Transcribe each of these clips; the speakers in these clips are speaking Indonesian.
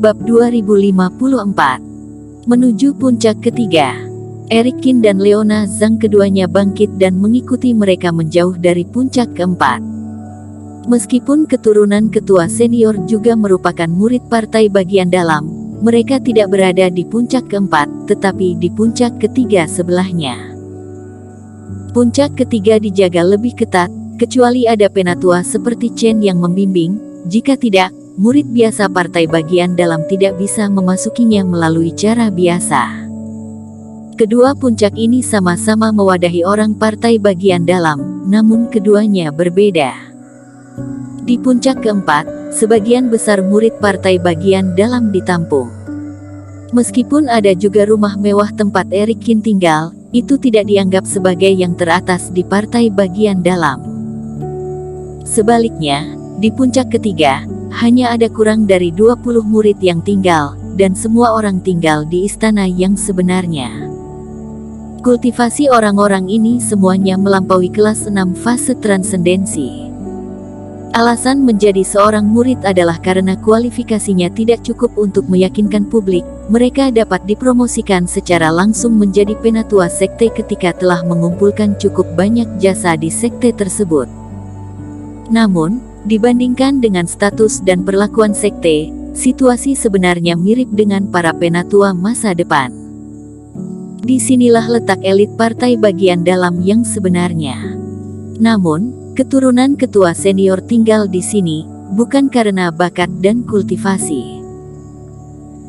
Bab 2054. Menuju puncak ketiga. Eric Qin dan Leona Zhang keduanya bangkit dan mengikuti mereka menjauh dari puncak keempat. Meskipun keturunan ketua senior juga merupakan murid partai bagian dalam, mereka tidak berada di puncak keempat, tetapi di puncak ketiga sebelahnya. Puncak ketiga dijaga lebih ketat, kecuali ada penatua seperti Chen yang membimbing. Jika tidak, murid biasa partai bagian dalam tidak bisa memasukinya melalui cara biasa. Kedua puncak ini sama-sama mewadahi orang partai bagian dalam, namun keduanya berbeda. Di puncak keempat, sebagian besar murid partai bagian dalam ditampung. Meskipun ada juga rumah mewah tempat Eric Qin tinggal, itu tidak dianggap sebagai yang teratas di partai bagian dalam. Sebaliknya, di puncak ketiga, hanya ada kurang dari 20 murid yang tinggal, dan semua orang tinggal di istana yang sebenarnya. Kultivasi orang-orang ini semuanya melampaui kelas 6 fase transendensi. Alasan menjadi seorang murid adalah karena kualifikasinya tidak cukup untuk meyakinkan publik. Mereka dapat dipromosikan secara langsung menjadi penatua sekte ketika telah mengumpulkan cukup banyak jasa di sekte tersebut. Namun, dibandingkan dengan status dan perlakuan sekte, situasi sebenarnya mirip dengan para penatua masa depan. Disinilah letak elit partai bagian dalam yang sebenarnya. Namun, keturunan ketua senior tinggal di sini, bukan karena bakat dan kultivasi.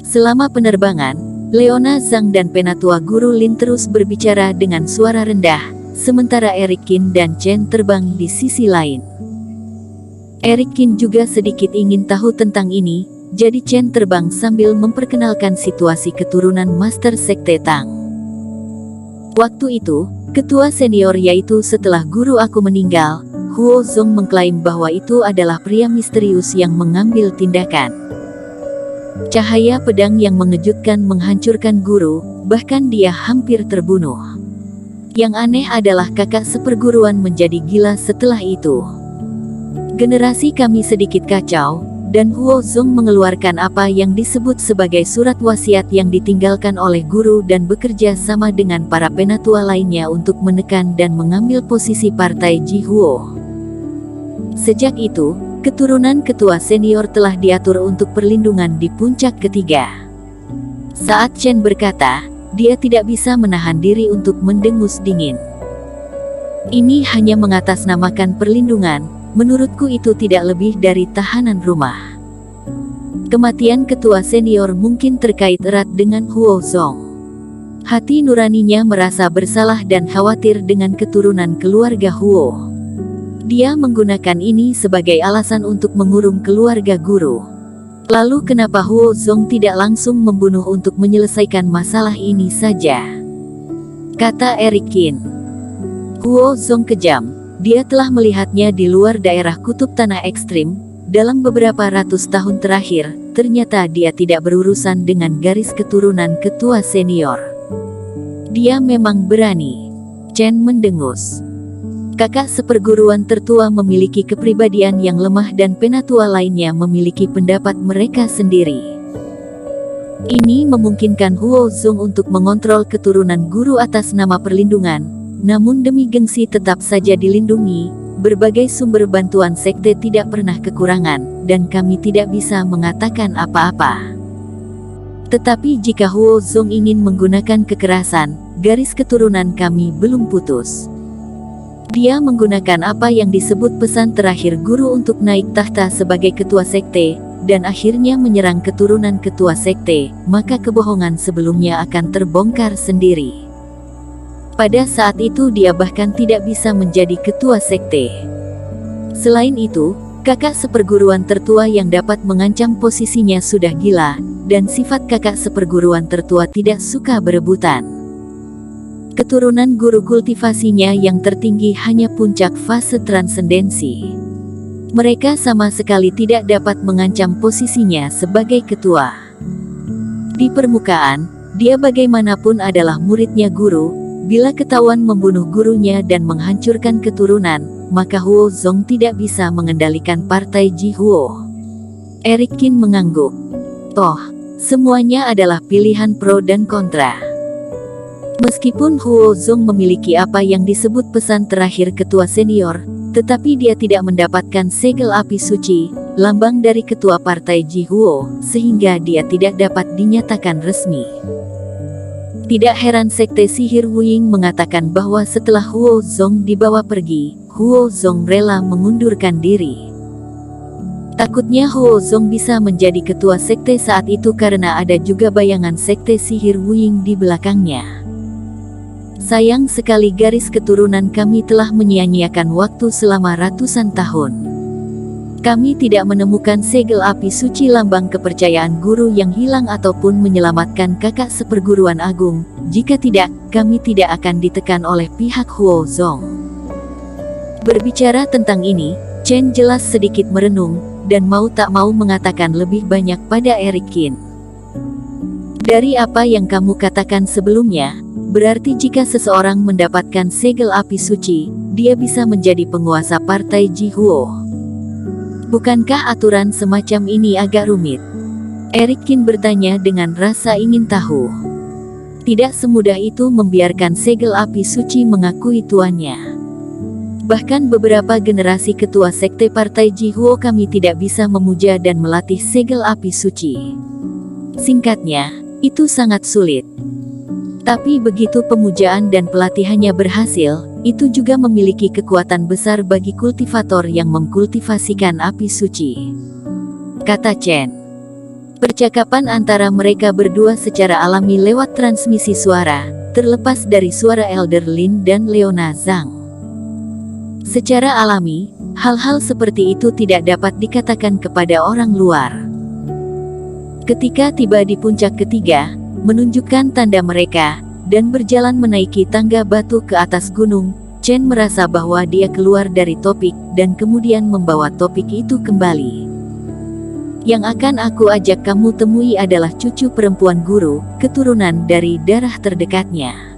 Selama penerbangan, Leona Zhang dan penatua guru Lin terus berbicara dengan suara rendah, sementara Eric Qin dan Chen terbang di sisi lain. Eric Qin juga sedikit ingin tahu tentang ini, jadi Chen terbang sambil memperkenalkan situasi keturunan Master Sekte Tang. Waktu itu, ketua senior yaitu setelah guru aku meninggal, Huo Zong mengklaim bahwa itu adalah pria misterius yang mengambil tindakan. Cahaya pedang yang mengejutkan menghancurkan guru, bahkan dia hampir terbunuh. Yang aneh adalah kakak seperguruan menjadi gila setelah itu. Generasi kami sedikit kacau, dan Huo Zong mengeluarkan apa yang disebut sebagai surat wasiat yang ditinggalkan oleh guru dan bekerja sama dengan para penatua lainnya untuk menekan dan mengambil posisi partai Ji Huo. Sejak itu, keturunan ketua senior telah diatur untuk perlindungan di puncak ketiga. Saat Chen berkata, dia tidak bisa menahan diri untuk mendengus dingin. Ini hanya mengatasnamakan perlindungan. Menurutku itu tidak lebih dari tahanan rumah. Kematian ketua senior mungkin terkait erat dengan Huo Zong. Hati nuraninya merasa bersalah dan khawatir dengan keturunan keluarga Huo. Dia menggunakan ini sebagai alasan untuk mengurung keluarga guru. Lalu kenapa Huo Zong tidak langsung membunuh untuk menyelesaikan masalah ini saja? Kata Eric Qin. Huo Zong kejam. Dia telah melihatnya di luar daerah kutub tanah ekstrim. Dalam beberapa ratus tahun terakhir, ternyata dia tidak berurusan dengan garis keturunan ketua senior. Dia memang berani. Chen mendengus. Kakak seperguruan tertua memiliki kepribadian yang lemah dan penatua lainnya memiliki pendapat mereka sendiri. Ini memungkinkan Huo Zong untuk mengontrol keturunan guru atas nama perlindungan. Namun demi gengsi tetap saja dilindungi, berbagai sumber bantuan sekte tidak pernah kekurangan, dan kami tidak bisa mengatakan apa-apa. Tetapi jika Huo Zong ingin menggunakan kekerasan, garis keturunan kami belum putus. Dia menggunakan apa yang disebut pesan terakhir guru untuk naik tahta sebagai ketua sekte, dan akhirnya menyerang keturunan ketua sekte, maka kebohongan sebelumnya akan terbongkar sendiri. Pada saat itu dia bahkan tidak bisa menjadi ketua sekte. Selain itu, kakak seperguruan tertua yang dapat mengancam posisinya sudah gila, dan sifat kakak seperguruan tertua tidak suka berebutan. Keturunan guru kultivasinya yang tertinggi hanya puncak fase transendensi. Mereka sama sekali tidak dapat mengancam posisinya sebagai ketua. Di permukaan, dia bagaimanapun adalah muridnya guru. Bila ketahuan membunuh gurunya dan menghancurkan keturunan, maka Huo Zong tidak bisa mengendalikan partai Ji Huo. Eric Qin mengangguk. Toh, semuanya adalah pilihan pro dan kontra. Meskipun Huo Zong memiliki apa yang disebut pesan terakhir ketua senior, tetapi dia tidak mendapatkan segel api suci, lambang dari ketua partai Jihuo, sehingga dia tidak dapat dinyatakan resmi. Tidak heran sekte sihir Wuying mengatakan bahwa setelah Huo Zong dibawa pergi, Huo Zong rela mengundurkan diri. Takutnya Huo Zong bisa menjadi ketua sekte saat itu karena ada juga bayangan sekte sihir Wuying di belakangnya. Sayang sekali garis keturunan kami telah menyia-nyiakan waktu selama ratusan tahun. Kami tidak menemukan segel api suci lambang kepercayaan guru yang hilang ataupun menyelamatkan kakak seperguruan agung. Jika tidak, kami tidak akan ditekan oleh pihak Huo Zong. Berbicara tentang ini, Chen jelas sedikit merenung, dan mau tak mau mengatakan lebih banyak pada Eric Qin. Dari apa yang kamu katakan sebelumnya, berarti jika seseorang mendapatkan segel api suci, dia bisa menjadi penguasa partai Jihuo. Bukankah aturan semacam ini agak rumit? Eric Qin bertanya dengan rasa ingin tahu. Tidak semudah itu membiarkan segel api suci mengakui tuannya. Bahkan beberapa generasi ketua sekte partai Jihuo kami tidak bisa memuja dan melatih segel api suci. Singkatnya, itu sangat sulit. Tapi begitu pemujaan dan pelatihannya berhasil, itu juga memiliki kekuatan besar bagi kultivator yang mengkultivasikan api suci. Kata Chen. Percakapan antara mereka berdua secara alami lewat transmisi suara, terlepas dari suara Elder Lin dan Leona Zhang. Secara alami, hal-hal seperti itu tidak dapat dikatakan kepada orang luar. Ketika tiba di puncak ketiga, menunjukkan tanda mereka, dan berjalan menaiki tangga batu ke atas gunung, Chen merasa bahwa dia keluar dari topik, dan kemudian membawa topik itu kembali. Yang akan aku ajak kamu temui adalah cucu perempuan guru, keturunan dari darah terdekatnya.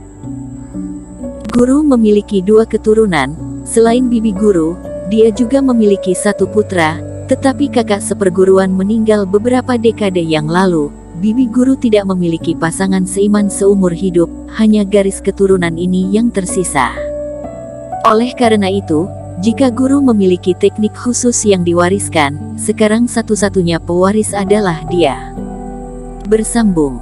Guru memiliki 2 keturunan, selain bibi guru, dia juga memiliki 1 putra, tetapi kakak seperguruan meninggal beberapa dekade yang lalu. Bibi guru tidak memiliki pasangan seiman seumur hidup, hanya garis keturunan ini yang tersisa. Oleh karena itu, jika guru memiliki teknik khusus yang diwariskan, sekarang satu-satunya pewaris adalah dia. Bersambung.